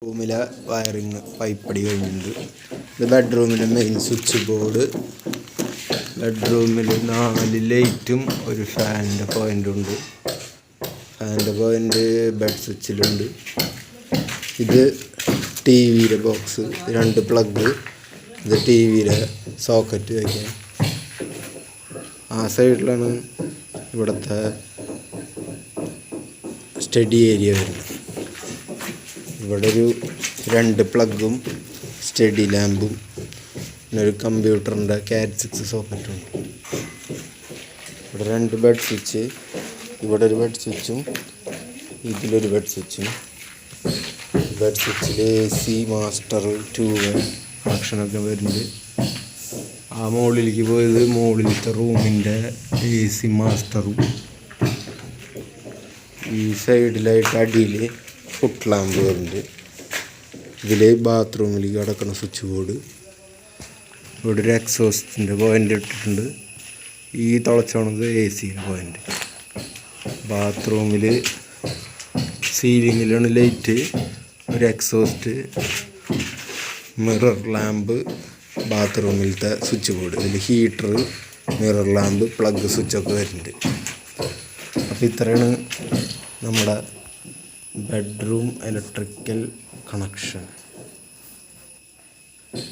റൂമിലെ വയറിങ് പൈപ്പടി കഴിഞ്ഞിട്ടുണ്ട്. ഇത് ബെഡ്റൂമിലെ മെയിൻ സ്വിച്ച് ബോർഡ്. ബെഡ്റൂമിൽ 4 ലൈറ്റും ഒരു ഫാനിൻ്റെ പോയിൻ്റും ഉണ്ട്. ഫാനിൻ്റെ പോയിൻ്റ് ബെഡ് സ്വിച്ചിലുണ്ട്. ഇത് ടി വിയുടെ ബോക്സ്, 2 പ്ലഗ്. ഇത് ടി വിയുടെ സോക്കറ്റ് വയ്ക്കാൻ. ആ സൈഡിലാണ് ഇവിടുത്തെ സ്റ്റഡി ഏരിയ വരുന്നത്. ഇവിടെ ഒരു 2 പ്ലഗും സ്റ്റഡി ലാമ്പും പിന്നെ ഒരു കമ്പ്യൂട്ടറിൻ്റെ Cat 6 സോക്കറ്റും ഉണ്ട്. ഇവിടെ 2 ബെഡ് സ്വിച്ച്, ഇവിടെ ഒരു ബെഡ് സ്വിച്ചും ഇതിലൊരു ബെഡ് സ്വിച്ചും. ബെഡ് സ്വിച്ചിൽ AC മാസ്റ്റർ 2 കണക്ഷനൊക്കെ വരുന്നുണ്ട്. ആ മുകളിലേക്ക് പോയത് മുകളിലത്തെ റൂമിൻ്റെ AC മാസ്റ്ററും. ഈ സൈഡിലായിട്ട് അടിയിൽ ഫുട് ലാമ്പ് വരുന്നുണ്ട്. ഇതിൽ ബാത്റൂമിലേക്ക് കിടക്കുന്ന സ്വിച്ച് ബോർഡ്. ഇവിടെ ഒരു എക്സോസ്റ്റിൻ്റെ പോയിൻ്റ് ഇട്ടിട്ടുണ്ട്. ഈ തുളച്ചോണത് ACയുടെ പോയിൻ്റ്. ബാത്റൂമിൽ സീലിങ്ങിലാണ് ലൈറ്റ്, ഒരു എക്സോസ്റ്റ്, മിറർ ലാമ്പ്, ബാത്റൂമിലത്തെ സ്വിച്ച് ബോർഡ്. ഇതിൽ ഹീറ്റർ, മിറർ ലാമ്പ്, പ്ലഗ് സ്വിച്ചൊക്കെ വരുന്നുണ്ട്. അപ്പോൾ ഇത്രയാണ് നമ്മുടെ ബെഡ്റൂം ഇലക്ട്രിക്കൽ കണക്ഷൻ.